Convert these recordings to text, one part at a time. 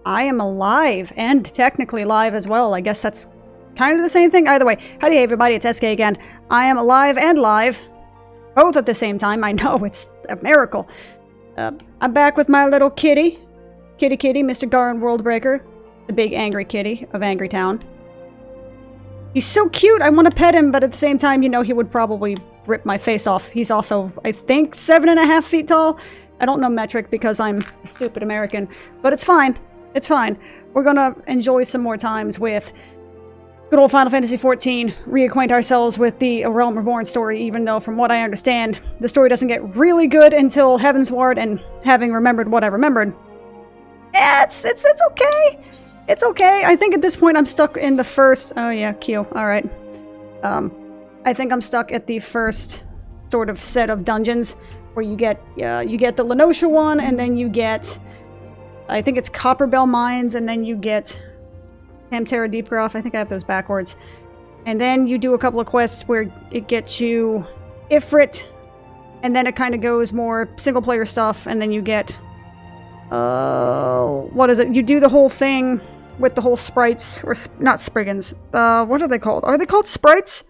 I am alive, and technically live as well. I guess that's kind of the same thing. Either way, howdy everybody, it's SK again. I am alive and live, both at the same time. I know, it's a miracle. I'm back with my little kitty. Kitty, Mr. Garin Worldbreaker. The big angry kitty of Angry Town. He's so cute, I want to pet him, but at the same time, you know, he would probably rip my face off. He's also, I think, 7.5 feet tall. I don't know metric because I'm a stupid American, but it's fine. It's fine. We're gonna enjoy some more times with good old Final Fantasy XIV, reacquaint ourselves with the A Realm Reborn story, even though, from what I understand, the story doesn't get really good until Heavensward, and having remembered what I remembered, it's okay. It's okay. I think at this point I'm stuck in the first... Oh yeah, Q. Alright. I think I'm stuck at the first sort of set of dungeons where you get the Lenosha one, and then you get... I think it's Copperbell Mines, and then you get Hamterra Deepgroff. I think I have those backwards. And then you do a couple of quests where it gets you Ifrit, and then it kind of goes more single-player stuff, and then you get... what is it? You do the whole thing with the whole sprites, or not Spriggans. What are they called? Are they called sprites?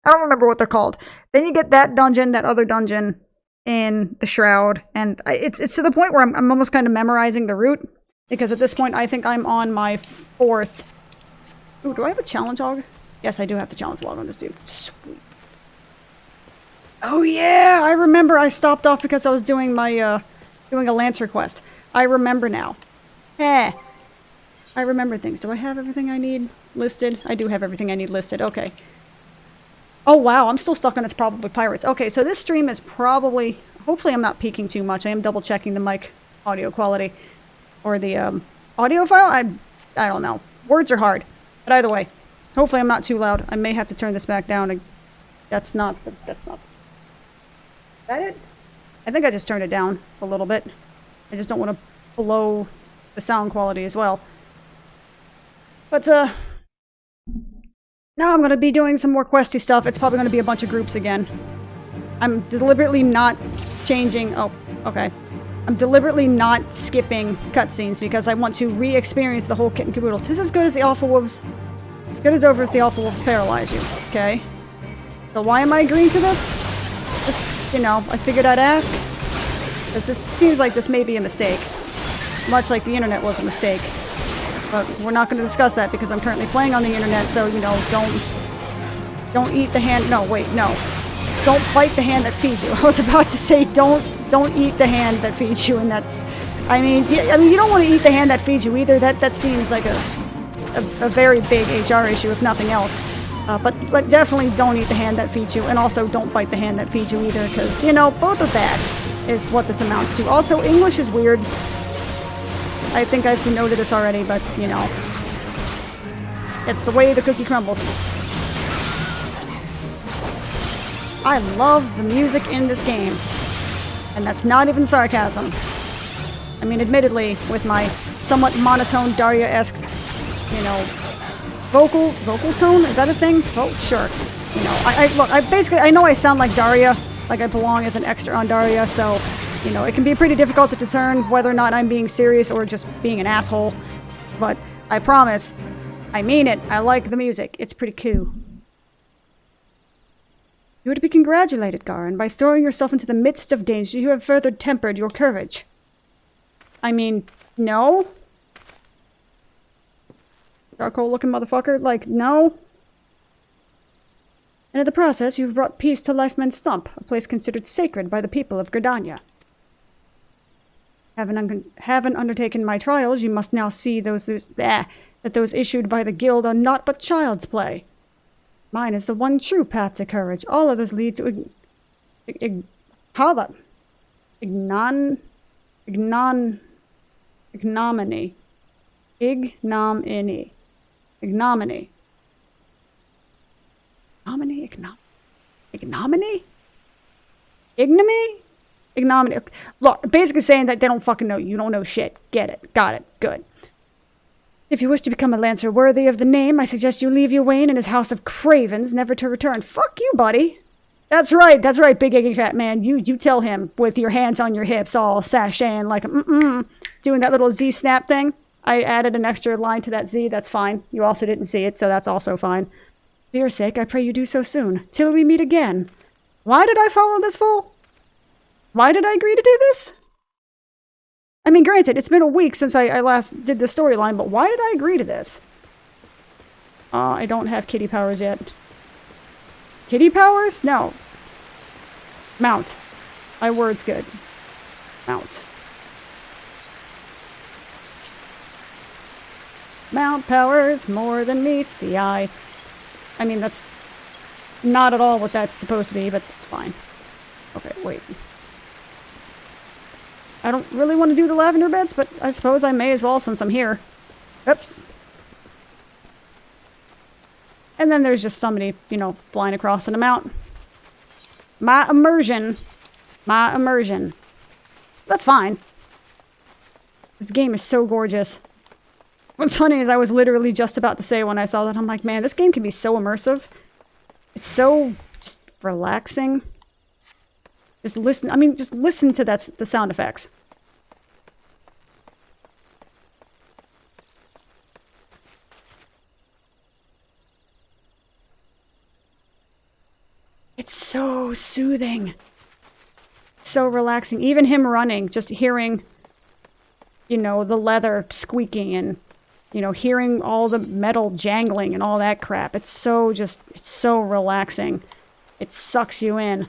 I don't remember what they're called. Then you get that dungeon, that other dungeon in the Shroud, and it's to the point where I'm almost kind of memorizing the route, because at this point I think I'm on my 4th. Ooh, do I have a challenge log? Yes, I do have the challenge log on this dude. Sweet. Oh yeah, I remember I stopped off because I was doing my doing a Lancer quest. I remember now. Eh. I remember things. Do I have everything I need listed? I do have everything I need listed. Okay. Oh wow, I'm still stuck on It's Probably Pirates. Okay, so this stream is probably... Hopefully I'm not peaking too much. I am double checking the mic audio quality. Or the audio file? I don't know. Words are hard. But either way, hopefully I'm not too loud. I may have to turn this back down. That's not... Is that it? I think I just turned it down a little bit. I just don't want to blow the sound quality as well. But, now I'm going to be doing some more questy stuff. It's probably going to be a bunch of groups again. I'm deliberately not changing... Oh, okay. I'm deliberately not skipping cutscenes because I want to re-experience the whole kit and caboodle. This is as good as the Alpha Wolves... As good as over if the Alpha Wolves paralyze you, okay? So why am I agreeing to this? Just, you know, I figured I'd ask. Because this seems like this may be a mistake. Much like the internet was a mistake. But we're not going to discuss that because I'm currently playing on the internet, so, you know, don't eat the hand... No, wait, no. Don't bite the hand that feeds you. I was about to say don't eat the hand that feeds you, and that's... I mean, you don't want to eat the hand that feeds you either. That seems like a very big HR issue, if nothing else. But definitely don't eat the hand that feeds you, and also don't bite the hand that feeds you either, because, you know, both are bad, is what this amounts to. Also, English is weird. I think I've denoted this already, but, you know. It's the way the cookie crumbles. I love the music in this game. And that's not even sarcasm. I mean, admittedly, with my somewhat monotone Daria-esque, you know, vocal tone? Is that a thing? Oh, sure. You know, look, I know I sound like Daria, like I belong as an extra on Daria, so... You know, it can be pretty difficult to discern whether or not I'm being serious or just being an asshole. But I promise, I mean it. I like the music. It's pretty cool. You are to be congratulated, Garin. By throwing yourself into the midst of danger, you have further tempered your courage. I mean, no? Charcoal-looking motherfucker? Like, no? And in the process, you've brought peace to Lifeman's Stump, a place considered sacred by the people of Gridania. Having undertaken my trials, you must now see that those issued by the guild are not but child's play. Mine is the one true path to courage. All others lead to ignominy. Ignominy? Look, basically saying that they don't fucking know you. You don't know shit. Get it. Got it. Good. If you wish to become a Lancer worthy of the name, I suggest you leave Ywain and his house of cravens, never to return. Fuck you, buddy. That's right, Big Eggy Cat Man. You tell him with your hands on your hips, all sashaying like doing that little Z-snap thing. I added an extra line to that Z, that's fine. You also didn't see it, so that's also fine. For your sake, I pray you do so soon, till we meet again. Why did I follow this fool? Why did I agree to do this? I mean, granted, it's been a week since I last did the storyline, but why did I agree to this? I don't have kitty powers yet. Kitty powers? No. Mount. My word's good. Mount. Mount powers more than meets the eye. I mean, that's not at all what that's supposed to be, but it's fine. Okay, wait. I don't really want to do the lavender beds, but I suppose I may as well since I'm here. Yep. And then there's just somebody, you know, flying across in a mount. My immersion. My immersion. That's fine. This game is so gorgeous. What's funny is I was literally just about to say when I saw that, I'm like, man, this game can be so immersive. It's so just relaxing. Just listen, I mean, just listen to the sound effects. It's so soothing. So relaxing. Even him running, just hearing, you know, the leather squeaking and, you know, hearing all the metal jangling and all that crap. It's so just, it's so relaxing. It sucks you in.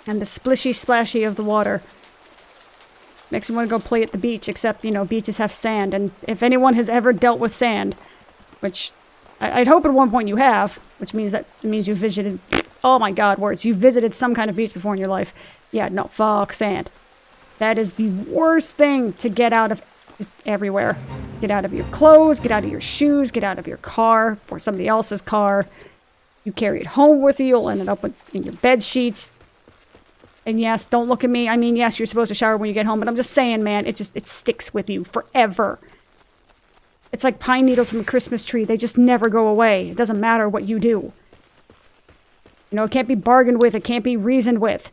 And the splishy splashy of the water makes me want to go play at the beach, except, you know, beaches have sand. And if anyone has ever dealt with sand, which I'd hope at one point you have, which means that it means you visited, oh my god, words, you visited some kind of beach before in your life. Yeah, no, fuck sand. That is the worst thing to get out of just everywhere. Get out of your clothes, get out of your shoes, get out of your car, or somebody else's car. You carry it home with you, you'll end up in your bed sheets. And yes, don't look at me. I mean, yes, you're supposed to shower when you get home, but I'm just saying, man, it sticks with you forever. It's like pine needles from a Christmas tree. They just never go away. It doesn't matter what you do. You know, it can't be bargained with. It can't be reasoned with.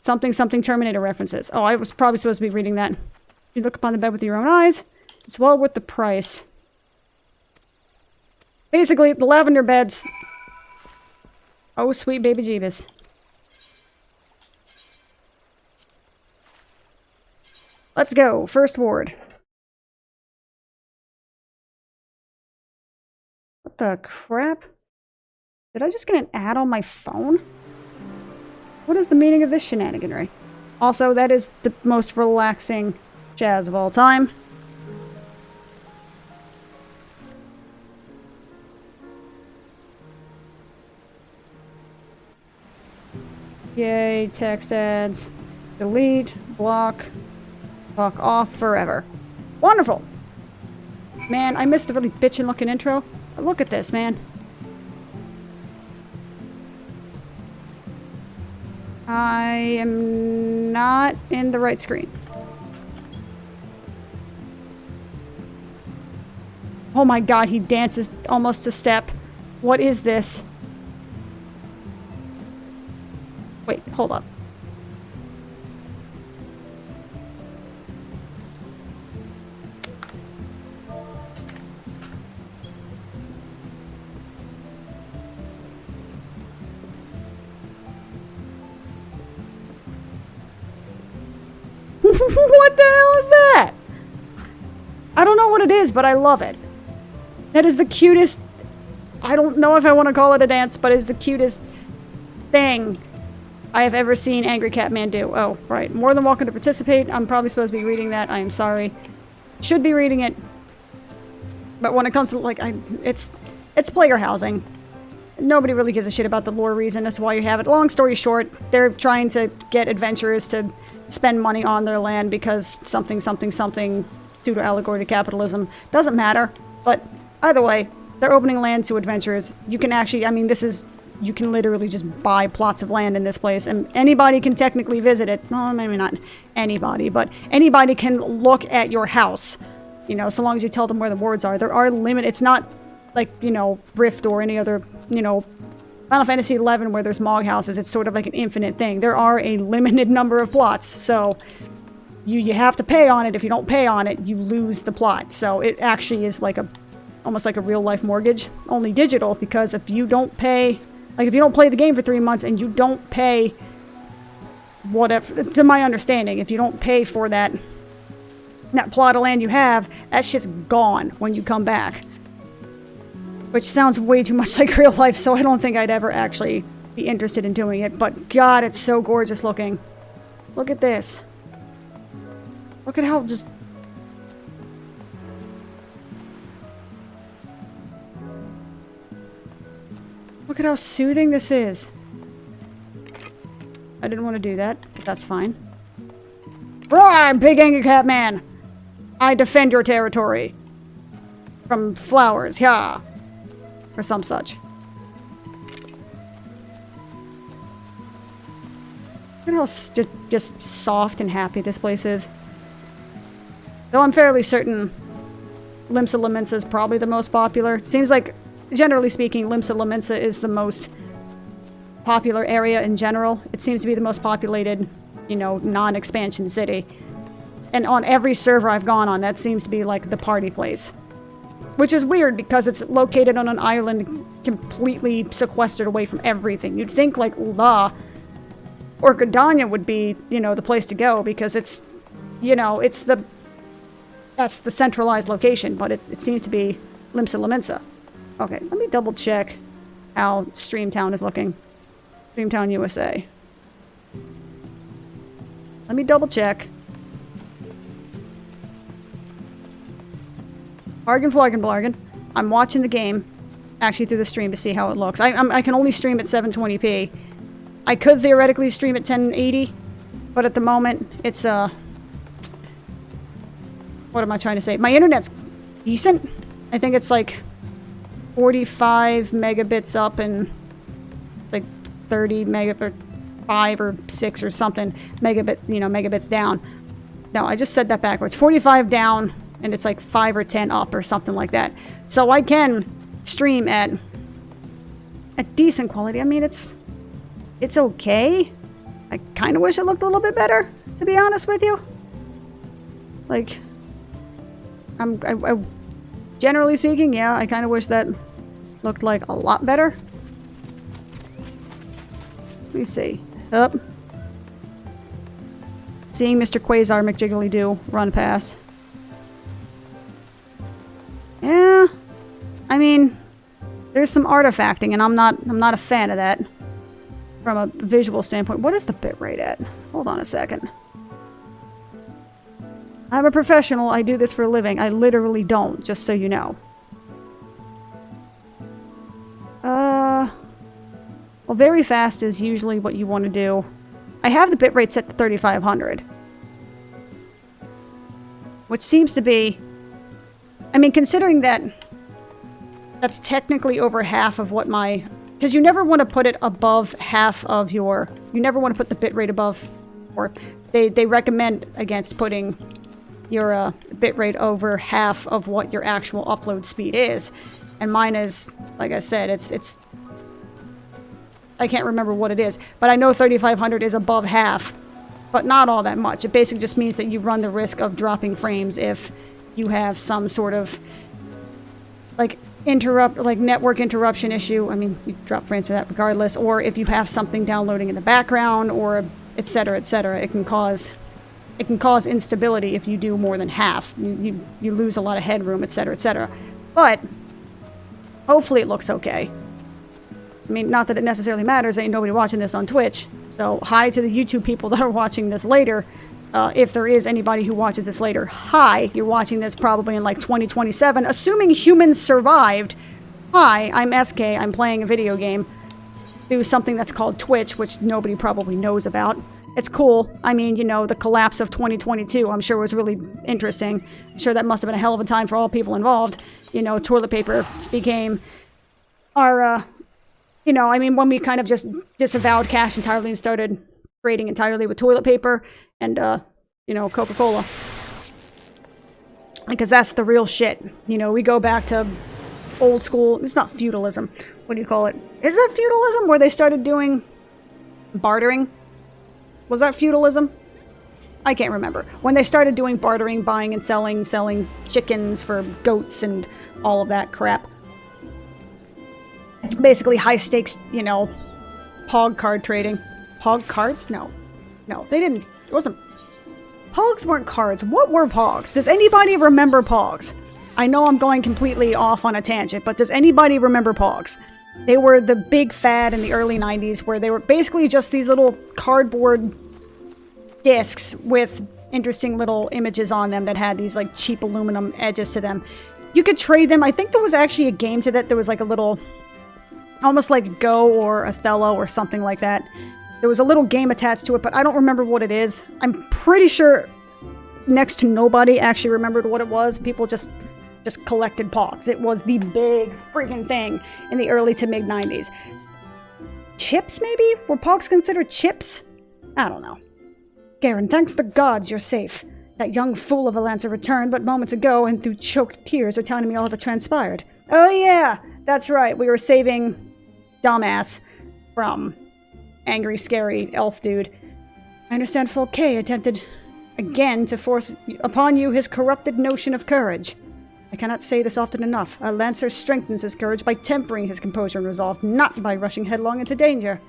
Something, something Terminator references. Oh, I was probably supposed to be reading that. You look upon the bed with your own eyes. It's well worth the price. Basically, the lavender beds. Oh, sweet baby Jeebus. Let's go. First ward. What the crap? Did I just get an ad on my phone? What is the meaning of this shenaniganry? Also, that is the most relaxing jazz of all time. Yay, text ads. Delete, block, fuck off forever. Wonderful! Man, I missed the really bitchin' looking intro. But look at this, man. I am not in the right screen. Oh my god, he dances almost to step. What is this? Wait, hold up. What the hell is that? I don't know what it is, but I love it. That is the cutest... I don't know if I want to call it a dance, but it's the cutest thing I have ever seen Angry Cat Man do. Oh, right. More than welcome to participate. I'm probably supposed to be reading that. I am sorry. Should be reading it. But when it comes to, like, it's player housing. Nobody really gives a shit about the lore reason as to why you have it. Long story short, they're trying to get adventurers to spend money on their land because something, something, something, pseudo allegory to capitalism. Doesn't matter. But either way, they're opening land to adventurers. You can actually, I mean, this is, you can literally just buy plots of land in this place, and anybody can technically visit it. Well, maybe not anybody, but anybody can look at your house, you know, so long as you tell them where the wards are. There are limit. It's not like, you know, Rift or any other, you know, Final Fantasy XI, where there's Mog houses, it's sort of like an infinite thing. There are a limited number of plots, so you have to pay on it. If you don't pay on it, you lose the plot. So it actually is like almost like a real-life mortgage, only digital, because if you don't pay, like if you don't play the game for 3 months and you don't pay whatever, to my understanding, if you don't pay for that plot of land you have, that shit's gone when you come back. Which sounds way too much like real life, so I don't think I'd ever actually be interested in doing it. But God, it's so gorgeous looking. Look at this. Look at how just... Look at how soothing this is. I didn't want to do that, but that's fine. Roar, big angry cat man! I defend your territory. From flowers, yeah. Or some such. Look at how just soft and happy this place is. Though I'm fairly certain Limsa Lominsa is probably the most popular. It seems like, generally speaking, Limsa Lominsa is the most popular area in general. It seems to be the most populated, you know, non-expansion city. And on every server I've gone on, that seems to be like the party place. Which is weird because it's located on an island completely sequestered away from everything. You'd think like Ula or Gridania would be, you know, the place to go because it's, you know, that's the centralized location, but it seems to be Limsa Lominsa. Okay, let me double check how Streamtown is looking. Streamtown, USA. Let me double check. Bargain, flargain, blargain. I'm watching the game, actually through the stream to see how it looks. I can only stream at 720p. I could theoretically stream at 1080, but at the moment, it's, what am I trying to say? My internet's decent. I think it's like 45 megabits up and like 30 megabits, or 5 or 6 or something megabits down. No, I just said that backwards. 45 down, and it's like 5 or 10 up or something like that. So I can stream at decent quality. I mean, it's okay. I kind of wish it looked a little bit better, to be honest with you. Like, I generally speaking, yeah, I kind of wish that looked like a lot better. Let me see. Up. Seeing Mr. Quasar McJiggly-Doo run past. Yeah, I mean, there's some artifacting, and I'm not a fan of that from a visual standpoint. What is the bitrate at? Hold on a second. I'm a professional. I do this for a living. I literally don't, just so you know. Well, very fast is usually what you want to do. I have the bitrate set to 3500. Which seems to be... I mean, considering that that's technically over half of what my... Because you never want to put it above half of your... You never want to put the bitrate above... Or they recommend against putting your bitrate over half of what your actual upload speed is. And mine is, like I said, it's... I can't remember what it is, but I know 3500 is above half, but not all that much. It basically just means that you run the risk of dropping frames if you have some sort of, like, network interruption issue. I mean, you drop frames for that regardless, or if you have something downloading in the background, or etc., etc. It can cause instability if you do more than half. You lose a lot of headroom, etc., etc. But hopefully it looks okay. I mean, not that it necessarily matters. Ain't nobody watching this on Twitch. So, hi to the YouTube people that are watching this later. If there is anybody who watches this later. Hi, you're watching this probably in like 2027. Assuming humans survived. Hi, I'm SK. I'm playing a video game through something that's called Twitch, which nobody probably knows about. It's cool. I mean, you know, the collapse of 2022, I'm sure was really interesting. I'm sure that must have been a hell of a time for all people involved. You know, toilet paper became our... You know, I mean, when we kind of just disavowed cash entirely and started trading entirely with toilet paper and, you know, Coca-Cola. Because that's the real shit. You know, we go back to old school. It's not feudalism. What do you call it? Is that feudalism where they started doing bartering? Was that feudalism? I can't remember. When they started doing bartering, buying and selling chickens for goats and all of that crap. Basically high stakes, you know, pog card trading. Pog cards? No. No, they didn't. It wasn't. Pogs weren't cards. What were pogs? Does anybody remember pogs? I know I'm going completely off on a tangent, but does anybody remember pogs? They were the big fad in the early 90s where they were basically just these little cardboard discs with interesting little images on them that had these like cheap aluminum edges to them. You could trade them. I think there was actually a game to that. There was like a little, almost like Go or Othello or something like that. There was a little game attached to it, but I don't remember what it is. I'm pretty sure next to nobody actually remembered what it was. People just collected pogs. It was the big freaking thing in the early to mid 90s. Chips, maybe? Were pogs considered chips? I don't know. Garen, thanks the gods you're safe. That young fool of a Lancer returned but moments ago and through choked tears are telling me all that transpired. Oh yeah, that's right. We were saving dumbass from angry, scary elf dude. I understand Fulke attempted again to force upon you his corrupted notion of courage. I cannot say this often enough. A Lancer strengthens his courage by tempering his composure and resolve, not by rushing headlong into danger.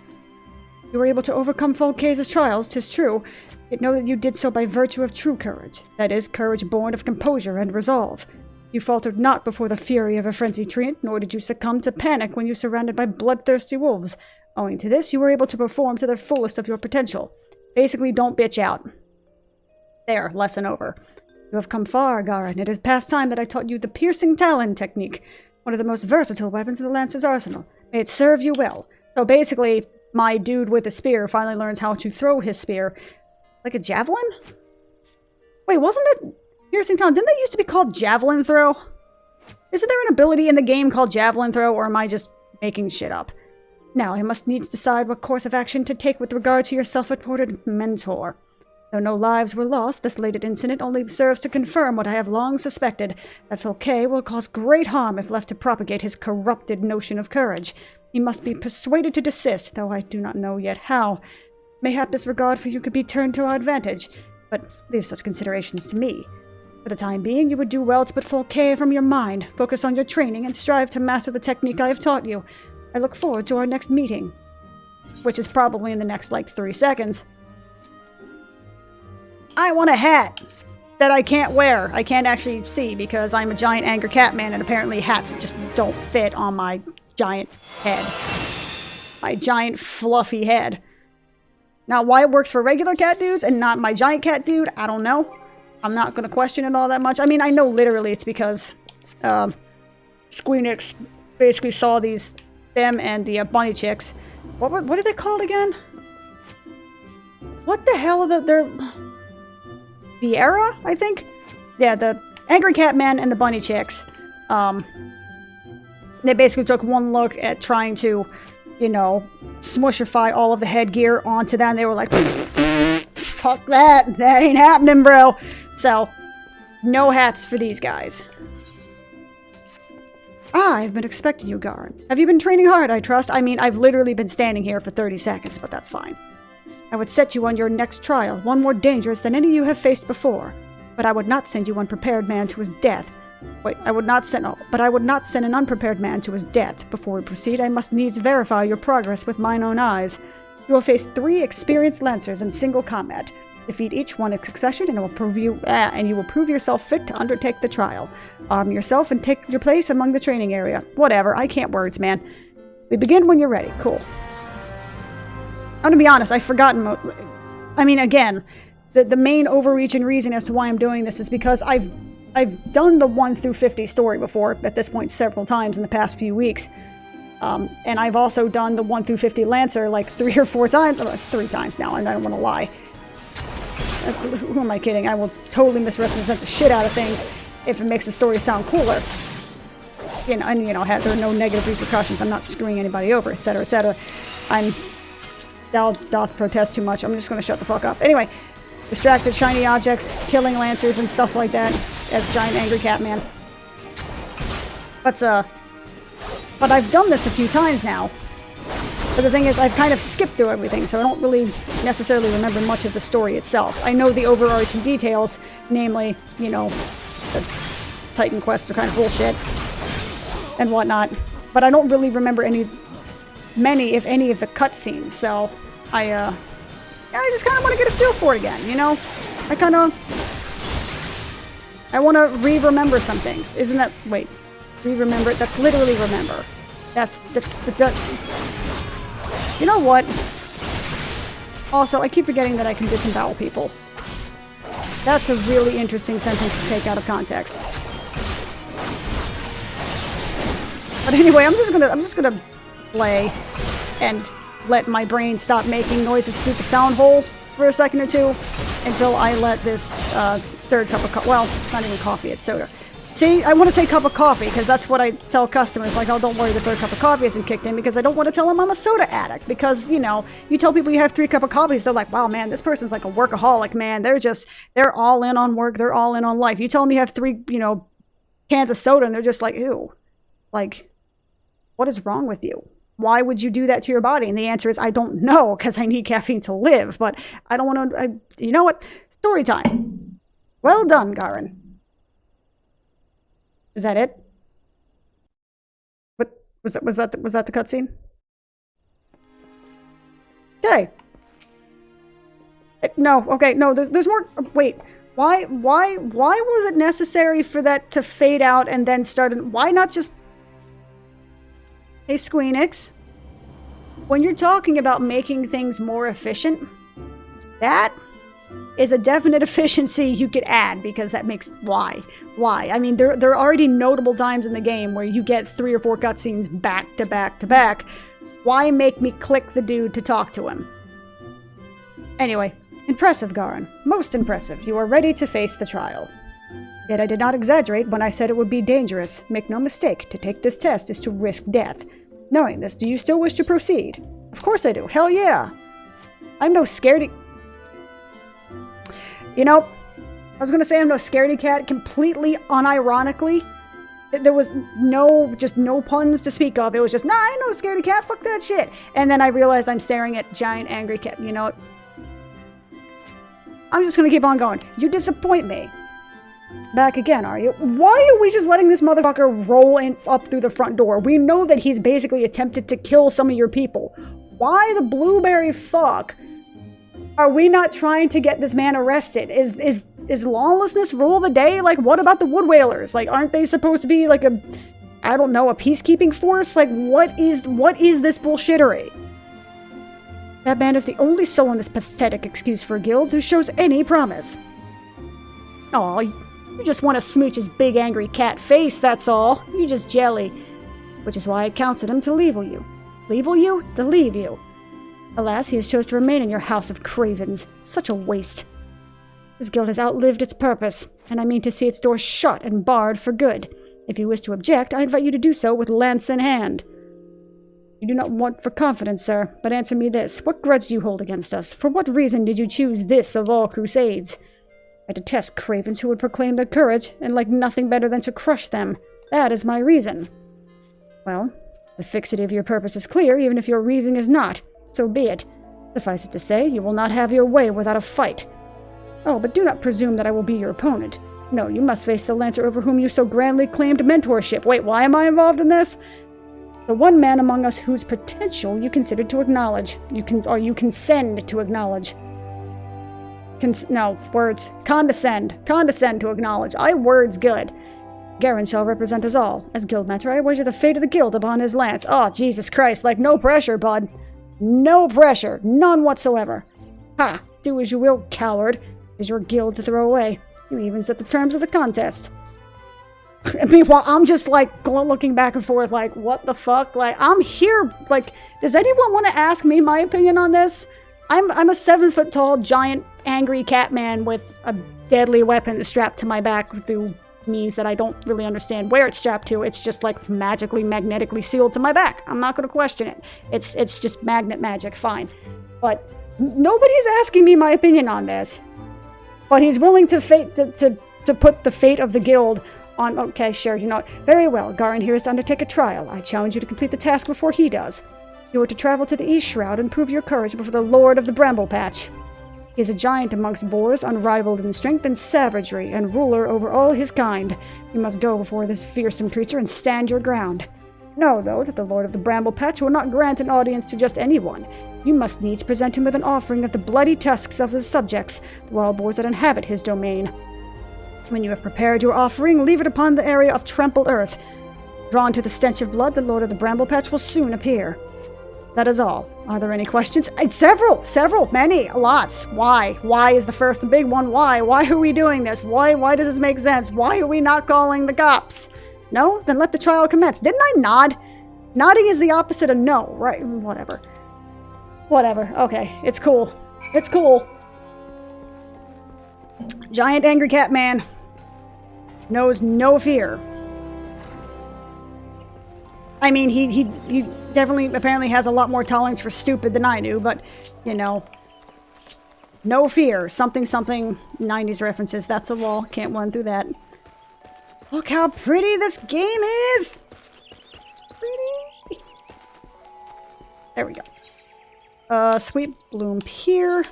You were able to overcome Fulke's trials, 'tis true, yet know that you did so by virtue of true courage. That is, courage born of composure and resolve. You faltered not before the fury of a frenzied treant, nor did you succumb to panic when you were surrounded by bloodthirsty wolves. Owing to this, you were able to perform to the fullest of your potential. Basically, don't bitch out. There, lesson over. You have come far, Garen. It is past time that I taught you the piercing talon technique, one of the most versatile weapons in the Lancer's arsenal. May it serve you well. So basically, my dude with a spear finally learns how to throw his spear. Like a javelin? Wait, wasn't it piercing talon? Didn't that used to be called javelin throw? Isn't there an ability in the game called javelin throw, or am I just making shit up? Now, I must needs decide what course of action to take with regard to your self-reported mentor. Though no lives were lost, this latest incident only serves to confirm what I have long suspected, that Fulke will cause great harm if left to propagate his corrupted notion of courage. He must be persuaded to desist, though I do not know yet how. Mayhap this regard for you could be turned to our advantage, but leave such considerations to me. For the time being, you would do well to put Fulke from your mind, focus on your training, and strive to master the technique I have taught you. I look forward to our next meeting. Which is probably in the next, 3 seconds. I want a hat that I can't wear. I can't actually see because I'm a giant angry cat man and apparently hats just don't fit on my giant head. My giant fluffy head. Now why it works for regular cat dudes and not my giant cat dude, I don't know. I'm not going to question it all that much. I mean, I know literally it's because Squeenix basically saw them and the bunny chicks. What are they called again? What the hell are they're... Viera, I think? Yeah, the Angry Catman and the Bunny Chicks. They basically took one look at trying to, you know, smushify all of the headgear onto them. They were like, fuck that. That ain't happening, bro. So, no hats for these guys. I've been expecting you, Garen. Have you been training hard, I trust? I mean, I've literally been standing here for 30 seconds, but that's fine. I would set you on your next trial, one more dangerous than any you have faced before. But I would not send you unprepared man to his death. Wait, I would not send an unprepared man to his death. Before we proceed, I must needs verify your progress with mine own eyes. You will face 3 experienced Lancers in single combat. Defeat each one in succession, and you will prove yourself fit to undertake the trial. Arm yourself and take your place among the training area. Whatever, I can't words, man. We begin when you're ready. Cool. I'm gonna be honest, I've forgotten. I mean, again, the main overreaching reason as to why I'm doing this is because I've done the 1 through 50 story before at this point several times in the past few weeks, and I've also done the 1 through 50 Lancer like 3 or 4 times, 3 times now, and I don't want to lie. Who am I kidding? I will totally misrepresent the shit out of things if it makes the story sound cooler. You know, and there are no negative repercussions. I'm not screwing anybody over, etc., etc. Doth protest too much. I'm just going to shut the fuck up. Anyway, distracted shiny objects, killing Lancers and stuff like that as giant angry cat man. Let's But I've done this a few times now. But the thing is, I've kind of skipped through everything, so I don't really necessarily remember much of the story itself. I know the overarching details, namely, you know, the Titan quests are kind of bullshit and whatnot. But I don't really remember many, if any, of the cutscenes, so I just kind of want to get a feel for it again, you know? I want to re-remember some things. Isn't that... Wait. Re-remember it? That's literally remember. That's the... You know what? Also, I keep forgetting that I can disembowel people. That's a really interesting sentence to take out of context. But anyway, I'm just gonna play and let my brain stop making noises through the sound hole for a second or two until I let this third cup of coffee... Well, it's not even coffee, it's soda. See, I want to say cup of coffee because that's what I tell customers. Like, oh, don't worry, the third cup of coffee isn't kicked in, because I don't want to tell them I'm a soda addict. Because, you know, you tell people you have 3 cups of coffees, they're like, wow, man, this person's like a workaholic, man. They're all in on work. They're all in on life. You tell them you have 3, you know, cans of soda, and they're just like, ew. Like, what is wrong with you? Why would you do that to your body? And the answer is, I don't know, because I need caffeine to live. But I don't want to... You know what? Story time. Well done, Garen. Is that it? What was that the cutscene? Okay. No, okay, no, there's more. Wait. Why was it necessary for that to fade out and then start? Why not just... Hey, Squeenix. When you're talking about making things more efficient, that is a definite efficiency you could add, because that makes... Why? I mean, there are already notable times in the game where you get 3 or 4 cutscenes back to back to back. Why make me click the dude to talk to him? Anyway, impressive, Garen. Most impressive. You are ready to face the trial. Yet I did not exaggerate when I said it would be dangerous. Make no mistake, to take this test is to risk death. Knowing this, do you still wish to proceed? Of course I do. Hell yeah. I'm no scaredy... You know, I was going to say I'm no scaredy cat, completely unironically. There was just no puns to speak of. It was just, nah, I ain't no scaredy cat, fuck that shit. And then I realized I'm staring at giant angry cat. You know what? I'm just going to keep on going. You disappoint me. Back again, are you? Why are we just letting this motherfucker roll up through the front door? We know that he's basically attempted to kill some of your people. Why the blueberry fuck are we not trying to get this man arrested? Is lawlessness rule the day? Like, what about the wood whalers? Like, aren't they supposed to be like a, I don't know, a peacekeeping force? Like, what is this bullshittery? That man is the only soul in this pathetic excuse for a guild who shows any promise. Aw, you just want to smooch his big angry cat face, that's all. You just jelly. Which is why I counseled him to leave you. Leave you? To leave you. Alas, he has chosen to remain in your house of cravens. Such a waste. This guild has outlived its purpose, and I mean to see its doors shut and barred for good. If you wish to object, I invite you to do so with lance in hand. You do not want for confidence, sir, but answer me this. What grudge do you hold against us? For what reason did you choose this of all crusades? I detest cravens who would proclaim their courage, and like nothing better than to crush them. That is my reason. Well, the fixity of your purpose is clear, even if your reason is not. So be it. Suffice it to say, you will not have your way without a fight. Oh, but do not presume that I will be your opponent. No, you must face the Lancer over whom you so grandly claimed mentorship. Wait, why am I involved in this? The one man among us whose potential you consider to acknowledge. You consent to acknowledge. Words. Condescend. Condescend to acknowledge. Words good. Garen shall represent us all. As guildmaster, I wager the fate of the guild upon his lance. Oh, Jesus Christ, like no pressure, bud. No pressure. None whatsoever. Ha! Do as you will, coward. Is your guild to throw away. You even set the terms of the contest. Meanwhile, I'm just, like, looking back and forth, like, what the fuck? Like, I'm here, like, does anyone want to ask me my opinion on this? I'm a 7-foot-tall, giant, angry cat man with a deadly weapon strapped to my back through means that I don't really understand where it's strapped to. It's just, like, magnetically sealed to my back. I'm not going to question it. It's just magnet magic, fine. But nobody's asking me my opinion on this. But he's willing to put the fate of the guild Okay, sure, you know what? Very well, Garin here is to undertake a trial. I challenge you to complete the task before he does. You are to travel to the East Shroud and prove your courage before the Lord of the Bramble Patch. He is a giant amongst boars, unrivaled in strength and savagery, and ruler over all his kind. You must go before this fearsome creature and stand your ground. Know, though, that the Lord of the Bramble Patch will not grant an audience to just anyone. You must needs present him with an offering of the bloody tusks of his subjects, the wild boars that inhabit his domain. When you have prepared your offering, leave it upon the area of trampled earth. Drawn to the stench of blood, the Lord of the Bramble Patch will soon appear. That is all. Are there any questions? Several, many, lots. Why? Why is the first and big one? Why? Why are we doing this? Why does this make sense? Why are we not calling the cops? No? Then let the trial commence. Didn't I nod? Nodding is the opposite of no, right? Whatever. Okay, it's cool. It's cool. Giant angry cat man knows no fear. I mean, he definitely apparently has a lot more tolerance for stupid than I do, but, you know, no fear. Something 90s references. That's a wall. Can't run through that. Look how pretty this game is! Pretty! There we go. Sweet bloom here.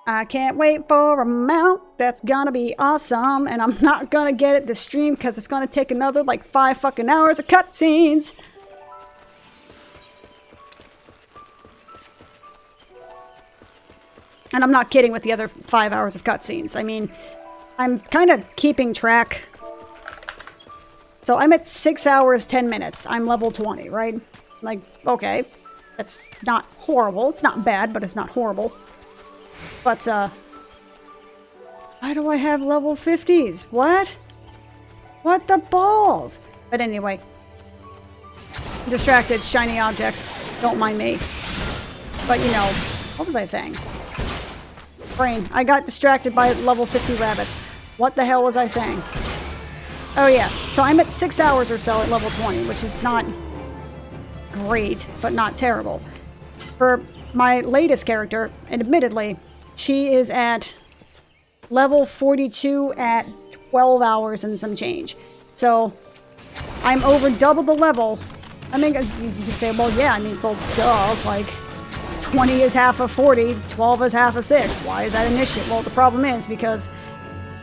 I can't wait for a mount. That's gonna be awesome. And I'm not gonna get it this stream because it's gonna take another like 5 fucking hours of cutscenes. And I'm not kidding with the other 5 hours of cutscenes. I mean, I'm kind of keeping track. So I'm at 6 hours, 10 minutes. I'm level 20, right? Like, okay. That's not horrible. It's not bad, but it's not horrible. But, why do I have level 50s? What? What the balls? But anyway. Distracted, shiny objects. Don't mind me. But, you know, what was I saying? Brain. I got distracted by level 50 rabbits. What the hell was I saying? Oh yeah, so I'm at 6 hours or so at level 20, which is not great, but not terrible. For my latest character, and admittedly, she is at level 42 at 12 hours and some change. So, I'm over double the level. I mean, you could say, well, yeah, I mean, well, duh, like, 20 is half of 40, 12 is half of 6. Why is that an issue? Well, the problem is because,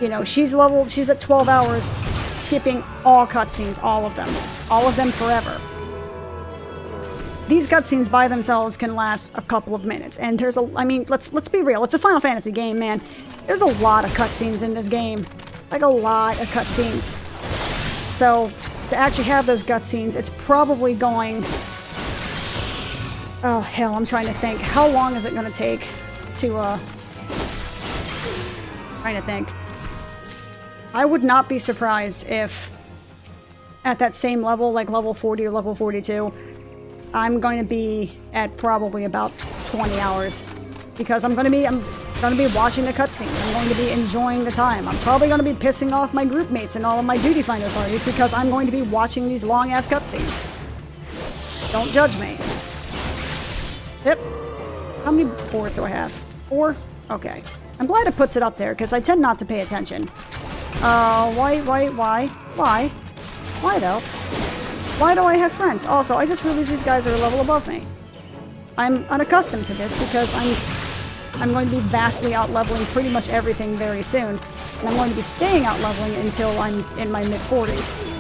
you know, she's at 12 hours, skipping all cutscenes, all of them forever. These cutscenes by themselves can last a couple of minutes, and there's I mean, let's be real, it's a Final Fantasy game, man. There's a lot of cutscenes in this game. Like, a lot of cutscenes. So, to actually have those cutscenes, it's probably going... Oh, hell, I'm trying to think. How long is it going to take to, trying to think. I would not be surprised if, at that same level, like level 40 or level 42, I'm going to be at probably about 20 hours. Because I'm going to be watching the cutscenes. I'm going to be enjoying the time. I'm probably going to be pissing off my group mates in all of my Duty Finder parties because I'm going to be watching these long-ass cutscenes. Don't judge me. Yep. How many boars do I have? 4? Okay. I'm glad it puts it up there, because I tend not to pay attention. Why? Why, though? Why do I have friends? Also, I just realized these guys are a level above me. I'm unaccustomed to this, because I'm going to be vastly out-leveling pretty much everything very soon. And I'm going to be staying out-leveling until I'm in my mid-40s.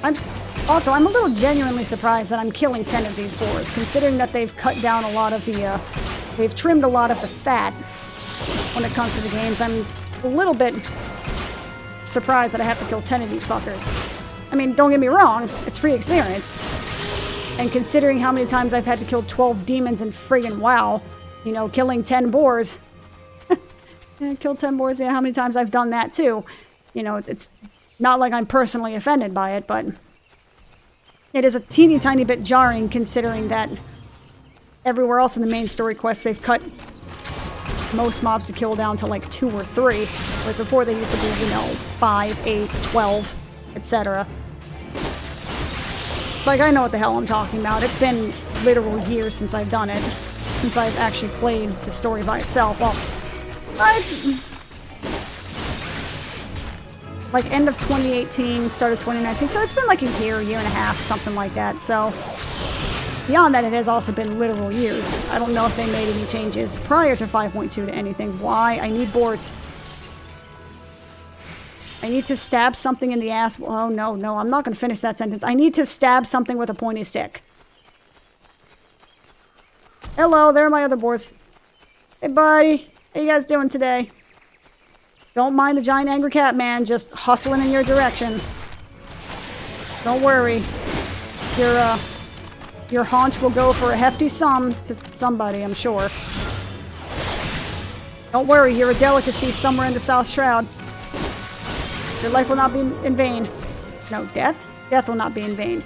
I'm a little genuinely surprised that I'm killing 10 of these boars, considering that they've cut down a lot of the, they've trimmed a lot of the fat when it comes to the games. I'm a little bit surprised that I have to kill 10 of these fuckers. I mean, don't get me wrong, it's free experience. And considering how many times I've had to kill 12 demons in friggin' WoW, you know, killing 10 boars. Yeah, kill 10 boars, yeah, how many times I've done that too. You know, it's not like I'm personally offended by it, but it is a teeny tiny bit jarring considering that everywhere else in the main story quest they've cut most mobs to kill down to like 2 or 3, whereas before they used to be, you know, 5, 8, 12, etc. Like, I know what the hell I'm talking about. It's been literal years since I've done it. since I've actually played the story by itself. Well, it's like end of 2018, start of 2019, so it's been like a year and a half, something like that. So beyond that, it has also been literal years. I don't know if they made any changes prior to 5.2 to anything. Why? I need boars. I need to stab something in the ass. Oh, no, I'm not going to finish that sentence. I need to stab something with a pointy stick. Hello, there are my other boars. Hey, buddy. How you guys doing today? Don't mind the giant angry cat man just hustling in your direction. Don't worry. Your haunch will go for a hefty sum to somebody, I'm sure. Don't worry, you're a delicacy somewhere in the South Shroud. Your life will not be in vain. No, death? Death will not be in vain.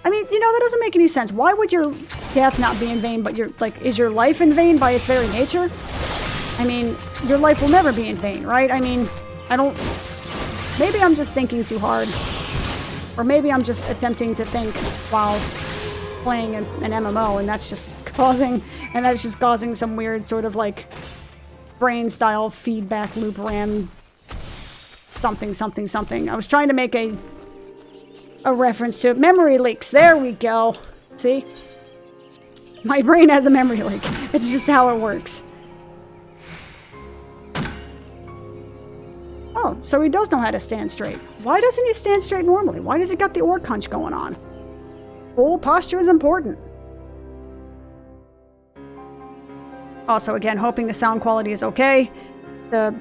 I mean, you know, that doesn't make any sense. Why would your death not be in vain, but is your life in vain by its very nature? I mean, your life will never be in vain, right? I mean, maybe I'm just thinking too hard. Or maybe I'm just attempting to think while playing an MMO, and that's just causing some weird sort of like brain-style feedback loop RAM something. I was trying to make a reference to memory leaks. There we go. See? My brain has a memory leak. It's just how it works. Oh, so he does know how to stand straight. Why doesn't he stand straight normally? Why does he got the orc hunch going on? Full posture is important. Also, again, hoping the sound quality is okay. The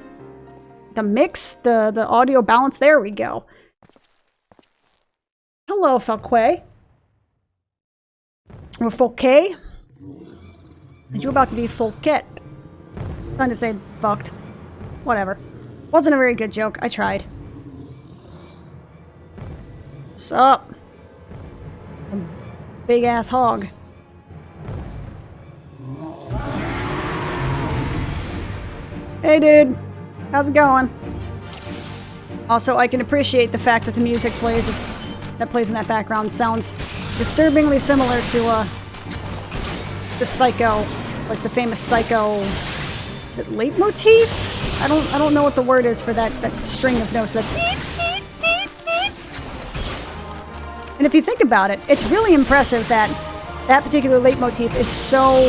mix, the audio balance, there we go. Hello, Falque. Or Folke? And you about to be Folket. Trying to say fucked. Whatever. Wasn't a very good joke. I tried. What's up? Big ass hog. Hey dude. How's it going? Also, I can appreciate the fact that the music that plays in that background sounds disturbingly similar to the Psycho, like the famous Psycho. Is it leitmotif? I don't know what the word is for that string of notes. That. And if you think about it, it's really impressive that particular leitmotif is so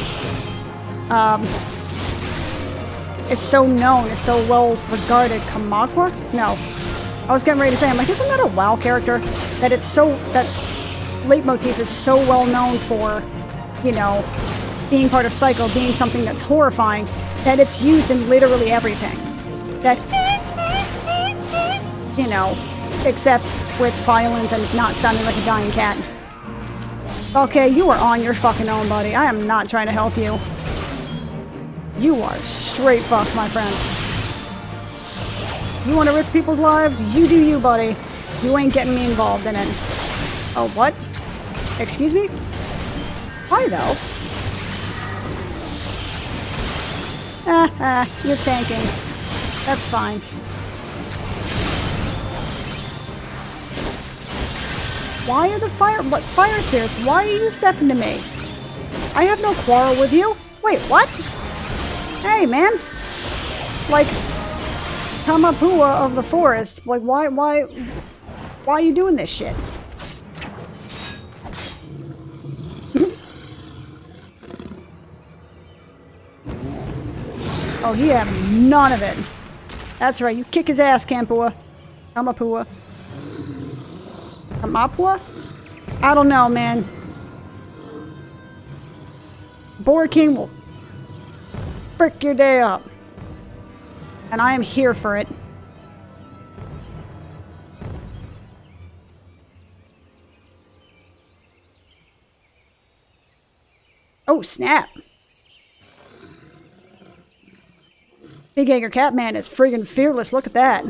known, is so well regarded. Kamakwa? No. I was getting ready to say, I'm like, isn't that a WoW character? That leitmotif is so well known for, you know, being part of Psycho, being something that's horrifying, that it's used in literally everything. That, you know, except with violence and not sounding like a dying cat. Okay, you are on your fucking own, buddy. I am not trying to help you. You are straight fucked, my friend. You want to risk people's lives? You do you, buddy. You ain't getting me involved in it. Oh, what? Excuse me? Why, though? You're tanking. That's fine. Why are the fire spirits? Why are you stepping to me? I have no quarrel with you. Wait, what? Hey, man. Like, Kamapua of the forest. Like, why are you doing this shit? Oh, he had none of it. That's right, you kick his ass, Kamapua. Kamapua. Kamapua? I don't know, man. Boar King will frick your day up. And I am here for it. Oh, snap. Big Angry Catman is friggin' fearless. Look at that.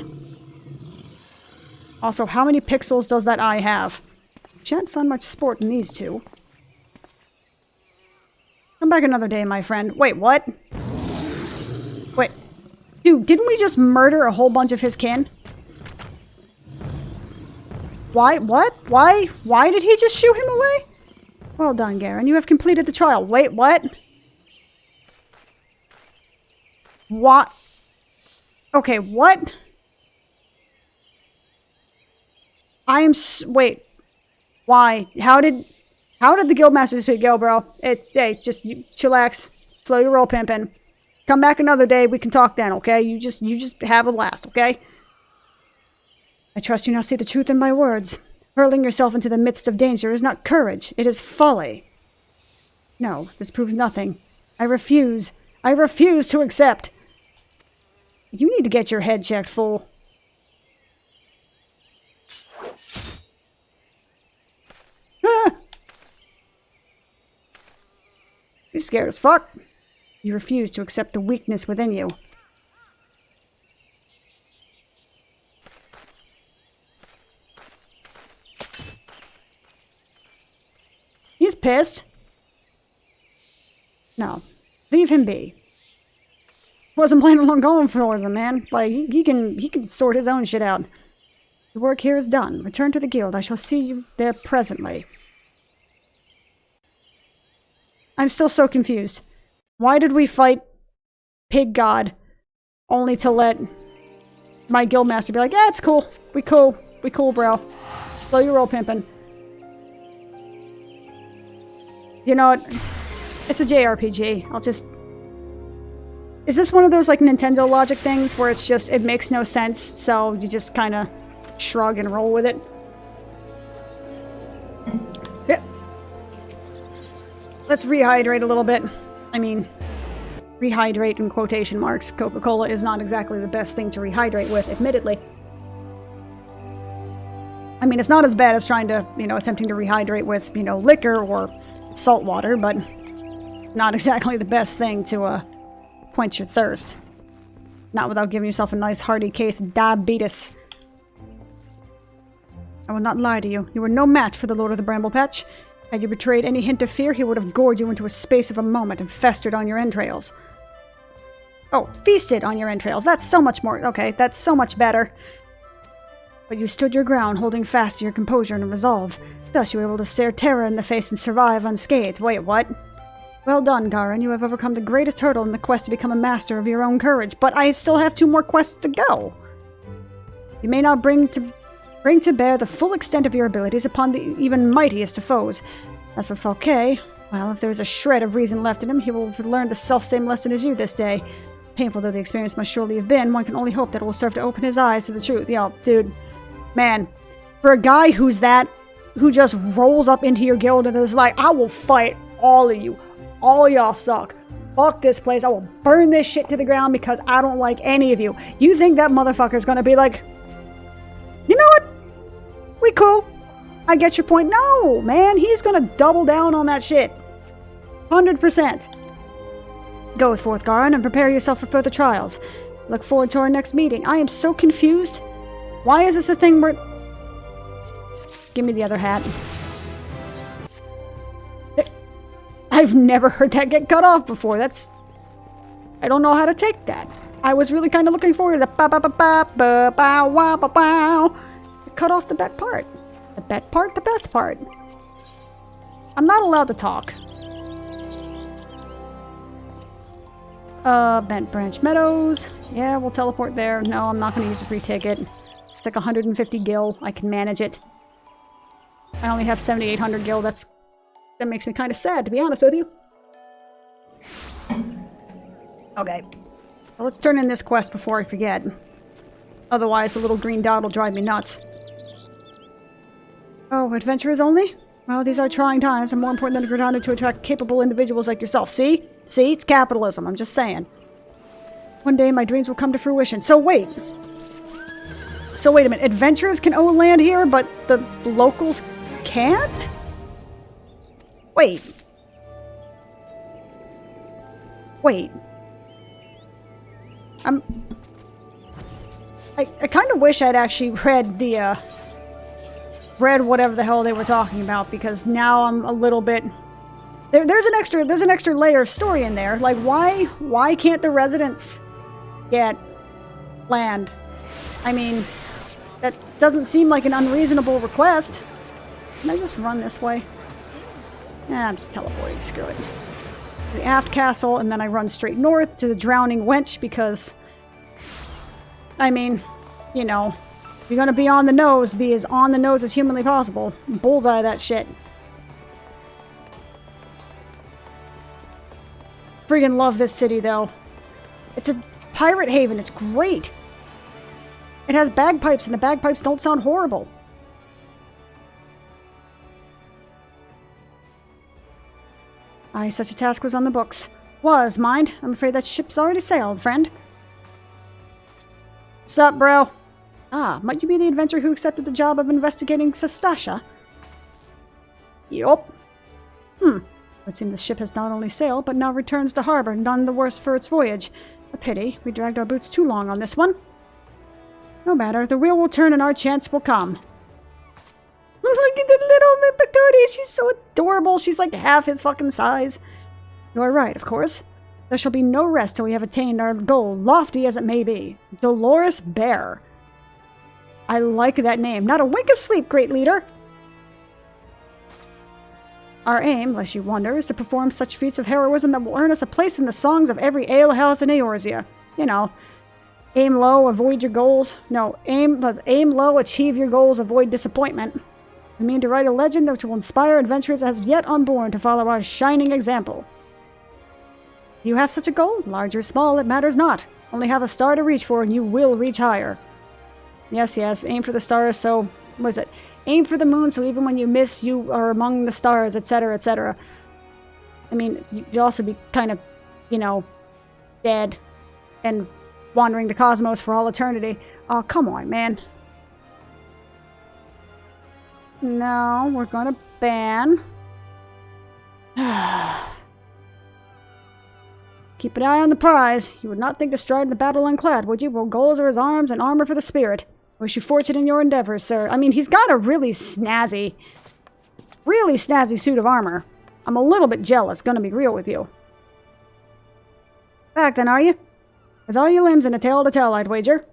Also, how many pixels does that eye have? Shan't find much sport in these two. Come back another day, my friend. Wait, what? Wait. Dude, didn't we just murder a whole bunch of his kin? Why? What? Why did he just shoo him away? Well done, Garen. You have completed the trial. Wait, what? What? Okay, what? Wait. Why? How did the guildmaster speak? Yo, bro. Hey, just chillax. Slow your roll, pimpin'. Come back another day. We can talk then, okay? You just have a blast, okay? I trust you now see the truth in my words. Hurling yourself into the midst of danger is not courage. It is folly. No, this proves nothing. I refuse. I refuse to accept. You need to get your head checked, fool. Ah! You're scared as fuck. You refuse to accept the weakness within you. He's pissed. No. Leave him be. Wasn't planning on going for them, man. Like, he can sort his own shit out. The work here is done. Return to the guild. I shall see you there presently. I'm still so confused. Why did we fight Pig God only to let my guildmaster be like, yeah, it's cool. We cool. We cool, bro. Slow your roll, pimpin'. You know what? It's a JRPG. I'll just... Is this one of those, like, Nintendo logic things where it's just, it makes no sense, so you just kind of shrug and roll with it? Yeah. Let's rehydrate a little bit. I mean, rehydrate in quotation marks. Coca-Cola is not exactly the best thing to rehydrate with, admittedly. I mean, it's not as bad as trying to, attempting to rehydrate with, liquor or salt water, but not exactly the best thing to, quench your thirst. Not without giving yourself a nice hearty case of diabetes. I will not lie to you. You were no match for the Lord of the Bramble Patch. Had you betrayed any hint of fear, he would have gored you into a space of a moment and festered on your entrails. Oh, feasted on your entrails. That's so much more... Okay, that's so much better. But you stood your ground, holding fast to your composure and resolve. Thus you were able to stare terror in the face and survive unscathed. Wait, what? Well done, Garen. You have overcome the greatest hurdle in the quest to become a master of your own courage. But I still have 2 more quests to go. You may now bring to bear the full extent of your abilities upon the even mightiest of foes. As for Falquet, well, if there is a shred of reason left in him, he will have learned the self-same lesson as you this day. Painful though the experience must surely have been, one can only hope that it will serve to open his eyes to the truth. Yo, dude, man, for a guy who just rolls up into your guild and is like, I will fight all of you. All y'all suck. Fuck this place. I will burn this shit to the ground because I don't like any of you. You think that motherfucker's gonna be like, you know what? We cool. I get your point. No, man. He's gonna double down on that shit. 100%. Go forth, Garen, and prepare yourself for further trials. Look forward to our next meeting. I am so confused. Why is this a thing where... Give me the other hat. I've never heard that get cut off before. I don't know how to take that. I was really kind of looking forward to the ba-ba-ba-ba-ba-ba-wow-ba-wow. Cut off the best part. The best part? The best part. I'm not allowed to talk. Bent Branch Meadows. Yeah, we'll teleport there. No, I'm not going to use a free ticket. It's like 150 gil. I can manage it. I only have 7,800 gil. That makes me kind of sad, to be honest with you. Okay. Well, let's turn in this quest before I forget. Otherwise, the little green dot will drive me nuts. Oh, adventurers only? Well, these are trying times, and more important than grounded to attract capable individuals like yourself. See? See? It's capitalism. I'm just saying. One day, my dreams will come to fruition. So wait a minute. Adventurers can own land here, but the locals can't? Wait. I kind of wish I'd actually read the, read whatever the hell they were talking about, because now I'm a little bit... There's an extra layer of story in there. Like, why can't the residents get land? I mean, that doesn't seem like an unreasonable request. Can I just run this way? I'm just teleporting. Screw it. The aft castle, and then I run straight north to the drowning wench because, I mean, you know, if you're gonna be on the nose, be as on the nose as humanly possible. Bullseye that shit. Friggin' love this city, though. It's a pirate haven. It's great. It has bagpipes, and the bagpipes don't sound horrible. Aye, such a task was on the books. Was, mind. I'm afraid that ship's already sailed, friend. Sup, bro? Ah, might you be the adventurer who accepted the job of investigating Sastasha? Yup. It seems the ship has not only sailed, but now returns to harbor, none the worse for its voyage. A pity. We dragged our boots too long on this one. No matter. The wheel will turn and our chance will come. Look at the little Picardia. She's so adorable. She's like half his fucking size. You are right, of course. There shall be no rest till we have attained our goal, lofty as it may be. Dolores Bear. I like that name. Not a wink of sleep, great leader. Our aim, lest you wonder, is to perform such feats of heroism that will earn us a place in the songs of every alehouse in Eorzea. You know, aim low, avoid your goals. No, aim low, achieve your goals, avoid disappointment. We mean to write a legend which will inspire adventurers as yet unborn to follow our shining example. You have such a goal, large or small, it matters not. Only have a star to reach for and you will reach higher. Yes, aim for the stars, so, what is it? Aim for the moon, so even when you miss, you are among the stars, etc., etc. I mean, you'd also be kind of, you know, dead and wandering the cosmos for all eternity. Oh, come on, man. No, we're gonna ban. Keep an eye on the prize. You would not think to stride in the battle unclad, would you? Well, goals are his arms and armor for the spirit. Wish you fortune in your endeavors, sir. I mean, he's got a really snazzy suit of armor. I'm a little bit jealous, gonna be real with you. Back then, are you? With all your limbs and a tale to tell, I'd wager.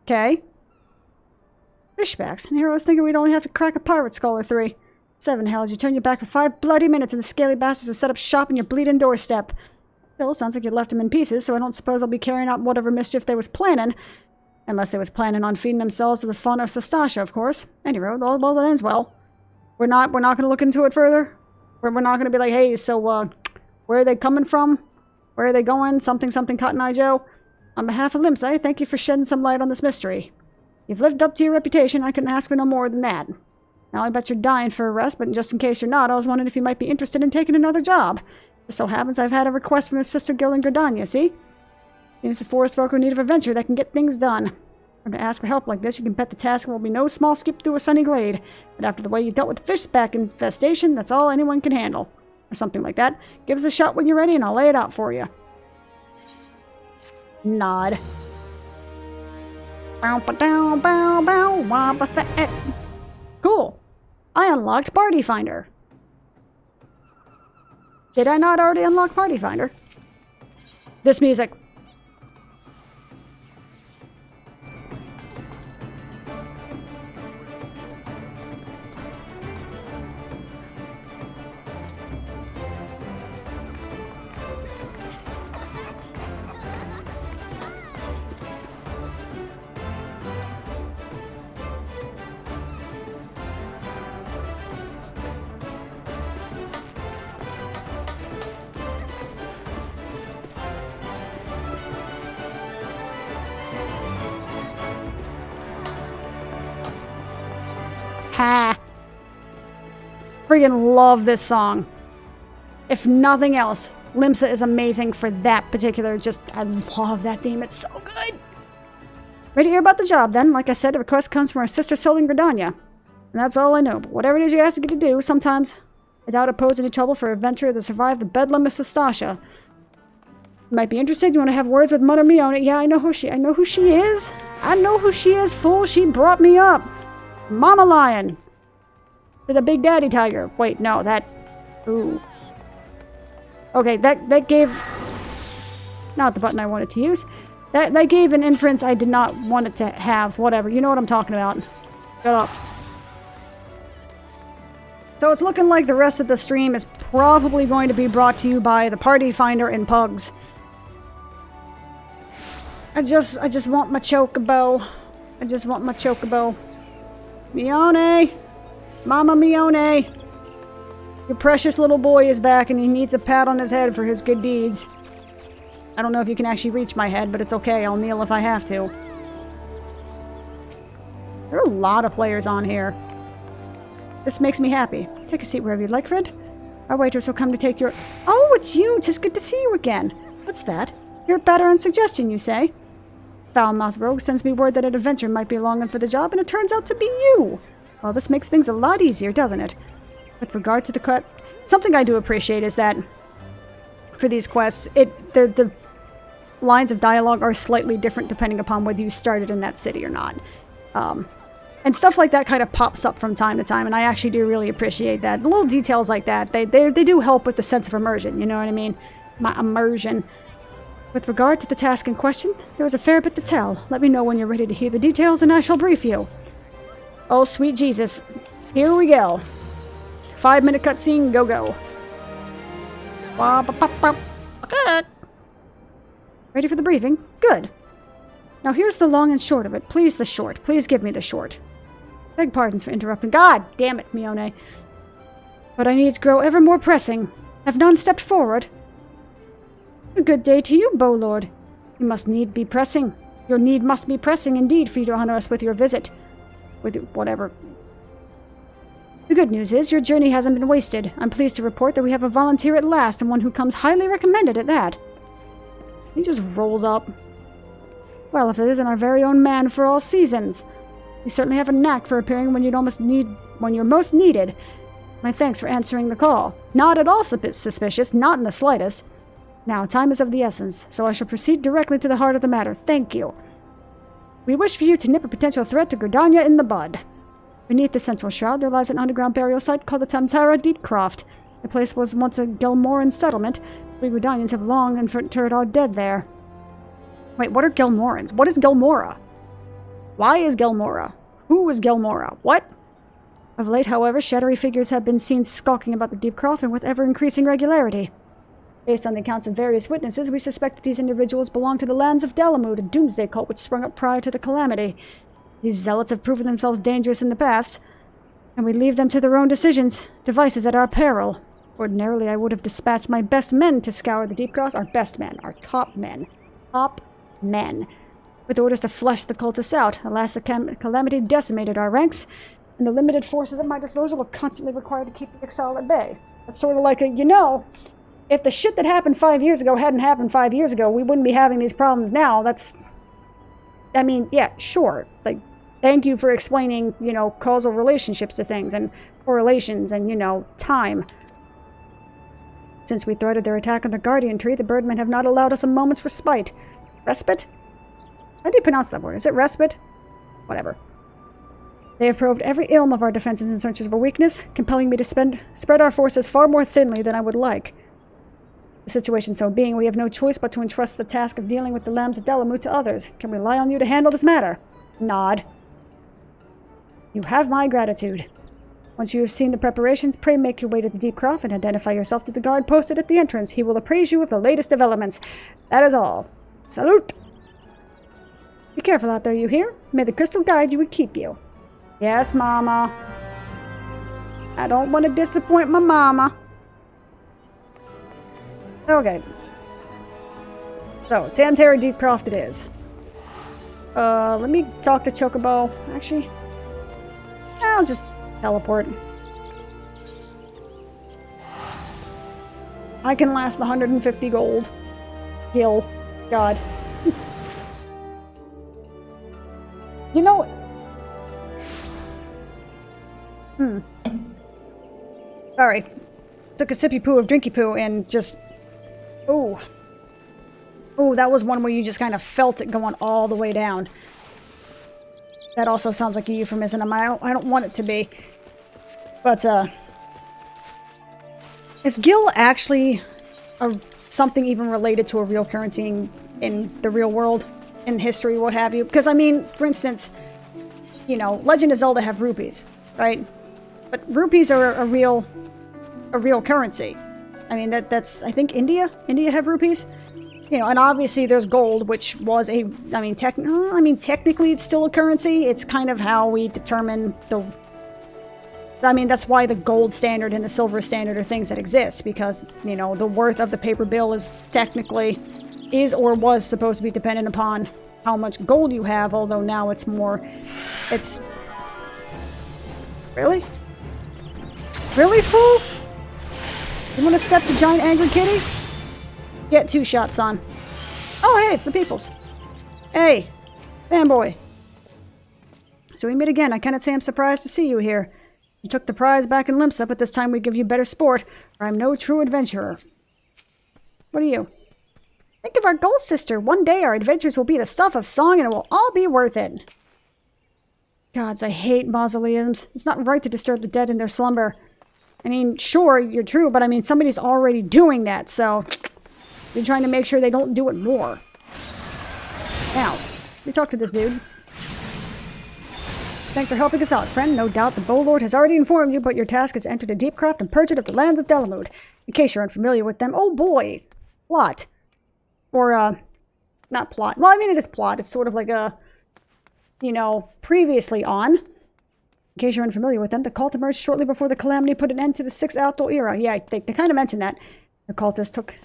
Okay. Fishbacks. And here I was thinking we'd only have to crack a pirate skull or 3. 7 hells, you turn your back for 5 bloody minutes and the scaly bastards will set up shop on your bleeding doorstep. Still, sounds like you left him in pieces, so I don't suppose I'll be carrying out whatever mischief they was planning. Unless they was planning on feeding themselves to the fauna of Sastasha, of course. Anyway, all well that ends well. We're not going to look into it further? We're not going to be like, hey, so, where are they coming from? Where are they going? Something, Cotton Eye Joe? On behalf of Limsa, thank you for shedding some light on this mystery. You've lived up to your reputation, I couldn't ask for no more than that. Now I bet you're dying for a rest, but just in case you're not, I was wondering if you might be interested in taking another job. Just so happens I've had a request from his sister Gil in Gridania, see? Seems the forest folk are in need of a venture that can get things done. If to ask for help like this, you can bet the task will be no small skip through a sunny glade. But after the way you dealt with the fishback infestation, that's all anyone can handle. Or something like that. Give us a shot when you're ready and I'll lay it out for you. Nod. Cool. I unlocked Party Finder. Did I not already unlock Party Finder? This music. Ha! Friggin' love this song. If nothing else, Limsa is amazing for that particular, I love that theme, it's so good! Ready to hear about the job then? Like I said, the request comes from our sister Sol in Gridania. And that's all I know, but whatever it is you ask to get to do, sometimes I doubt it pose any trouble for an adventurer to survive the bedlam of Sastasha. You might be interested, you want to have words with Mother Me on it? Yeah, I know who she is! I know who she is, fool! She brought me up! Mama Lion! To the Big Daddy Tiger. Wait, no, that... Ooh. Okay, that gave... Not the button I wanted to use. That gave an inference I did not want it to have. Whatever, you know what I'm talking about. Shut up. So it's looking like the rest of the stream is probably going to be brought to you by the Party Finder and Pugs. I just want my chocobo. I just want my chocobo. Mione! Mama Mione! Your precious little boy is back and he needs a pat on his head for his good deeds. I don't know if you can actually reach my head, but it's okay. I'll kneel if I have to. There are a lot of players on here. This makes me happy. Take a seat wherever you'd like, Fred. Our waiters will come to take your... Oh, it's you! 'Tis good to see you again. What's that? You're at batter on suggestion, you say? Foul-mouthed rogue sends me word that an adventurer might be longing for the job, and it turns out to be you! Well, this makes things a lot easier, doesn't it? With regard to the cut... Something I do appreciate is that for these quests, the lines of dialogue are slightly different depending upon whether you started in that city or not. And stuff like that kind of pops up from time to time, and I actually do really appreciate that. The little details like that, they do help with the sense of immersion, you know what I mean? My immersion. With regard to the task in question, there is a fair bit to tell. Let me know when you're ready to hear the details, and I shall brief you. Oh, sweet Jesus. Here we go. 5-minute cutscene, go. Good. Ready for the briefing? Good. Now here's the long and short of it. Please the short. Please give me the short. Beg pardons for interrupting. God damn it, Mione. But our needs grow ever more pressing. Have none stepped forward? A good day to you, Bowlord. You must need be pressing. Your need must be pressing indeed for you to honor us with your visit. With whatever. The good news is your journey hasn't been wasted. I'm pleased to report that we have a volunteer at last, and one who comes highly recommended at that. He just rolls up. Well, if it isn't our very own man for all seasons. You certainly have a knack for appearing when you're most needed. My thanks for answering the call. Not at all suspicious, not in the slightest. Now, time is of the essence, so I shall proceed directly to the heart of the matter. Thank you. We wish for you to nip a potential threat to Gridania in the bud. Beneath the central shroud, there lies an underground burial site called the Tamtara Deepcroft. The place was once a Gelmoran settlement. We Gridanians have long interred our dead there. Wait, what are Gelmorans? What is Gelmora? Why is Gelmora? Who is Gelmora? What? Of late, however, shadowy figures have been seen skulking about the Deepcroft and with ever-increasing regularity. Based on the accounts of various witnesses, we suspect that these individuals belong to the lands of Dalamud, a doomsday cult which sprung up prior to the calamity. These zealots have proven themselves dangerous in the past, and we leave them to their own devices at our peril. Ordinarily, I would have dispatched my best men to scour the Deepcroft. Our best men, our top men. Top men. With orders to flush the cultists out. Alas, the calamity decimated our ranks, and the limited forces at my disposal were constantly required to keep the exile at bay. That's sort of like a, if the shit that happened 5 years ago hadn't happened 5 years ago, we wouldn't be having these problems now. Yeah, sure. Thank you for explaining, causal relationships to things, and correlations, and, time. Since we thwarted their attack on the Guardian Tree, the Birdmen have not allowed us a moment's respite. Respite? How do you pronounce that word? Is it respite? Whatever. They have probed every ilm of our defenses in search of a weakness, compelling me to spread our forces far more thinly than I would like. The situation so being, we have no choice but to entrust the task of dealing with the lambs of Dalamud to others. Can we rely on you to handle this matter? Nod. You have my gratitude. Once you have seen the preparations, pray make your way to the Deepcroft and identify yourself to the guard posted at the entrance. He will appraise you of the latest developments. That is all. Salute! Be careful out there, you hear? May the crystal guide you and keep you. Yes, Mama. I don't want to disappoint my mama. Okay. So, Tamtara Deepcroft it is. Let me talk to Chocobo. Actually, I'll just teleport. I can last the 150 gold. Gil. God. Sorry. Took a sippy poo of drinky poo and just... Ooh. Ooh, that was one where you just kind of felt it going all the way down. That also sounds like a euphemism. I don't want it to be. But, is Gil actually something even related to a real currency in the real world? In history, what have you? Because, I mean, for instance, Legend of Zelda have rupees, right? But rupees are a real currency. I mean, that's, I think India have rupees. You know, and obviously there's gold, which was a, I mean, technically it's still a currency. It's kind of how we determine the, I mean, that's why the gold standard and the silver standard are things that exist, because, you know, the worth of the paper bill is technically, or was supposed to be dependent upon how much gold you have, although now it's more, it's, really? Really, fool? You want to step the giant angry kitty? Get 2 shots, son. Oh, hey, it's the peoples. Hey, fanboy. So we meet again. I cannot say I'm surprised to see you here. You took the prize back in Limsa, but this time we give you better sport, or I'm no true adventurer. What are you? Think of our goal, sister. One day our adventures will be the stuff of song and it will all be worth it. Gods, I hate mausoleums. It's not right to disturb the dead in their slumber. I mean, sure, you're true, but I mean, somebody's already doing that, so you're trying to make sure they don't do it more. Now, let me talk to this dude. Thanks for helping us out, friend. No doubt the Bowlord has already informed you, but your task is to enter the Deepcroft and purge it of the lands of Delamud. In case you're unfamiliar with them, oh boy, plot. Or, not plot. Well, I mean, it is plot. It's sort of like a, you know, previously on. In case you're unfamiliar with them, the cult emerged shortly before the Calamity put an end to the 6th Outdoor era. Yeah, they kind of mentioned that. The cultists took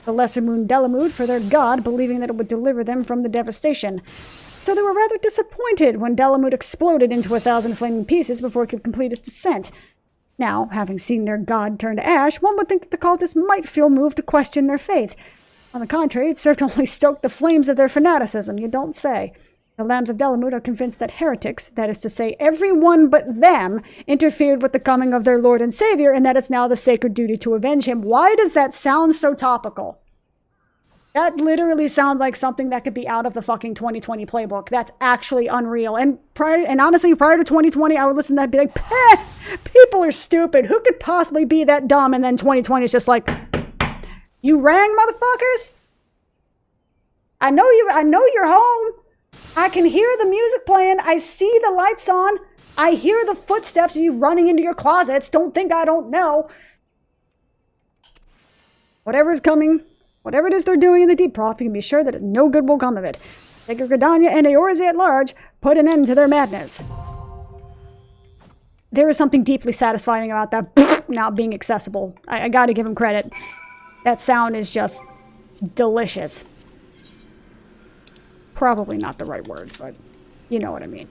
the lesser moon Delamud for their god, believing that it would deliver them from the devastation. So they were rather disappointed when Delamud exploded into 1,000 flaming pieces before it could complete its descent. Now, having seen their god turn to ash, one would think that the cultists might feel moved to question their faith. On the contrary, it served to only stoke the flames of their fanaticism, you don't say. The Lambs of Delamud are convinced that heretics, that is to say, everyone but them, interfered with the coming of their Lord and Savior, and that it's now the sacred duty to avenge him. Why does that sound so topical? That literally sounds like something that could be out of the fucking 2020 playbook. That's actually unreal. And honestly, prior to 2020, I would listen to that and be like, people are stupid. Who could possibly be that dumb? And then 2020 is just like, you rang, motherfuckers? I know you're home. I can hear the music playing. I see the lights on. I hear the footsteps of you running into your closets. Don't think I don't know. Whatever is coming, whatever it is they're doing in the Deep Prof, you can be sure that no good will come of it. Sacred Gridania and Eorzea at large put an end to their madness. There is something deeply satisfying about that now being accessible. I gotta give him credit. That sound is just delicious. Probably not the right word, but you know what I mean.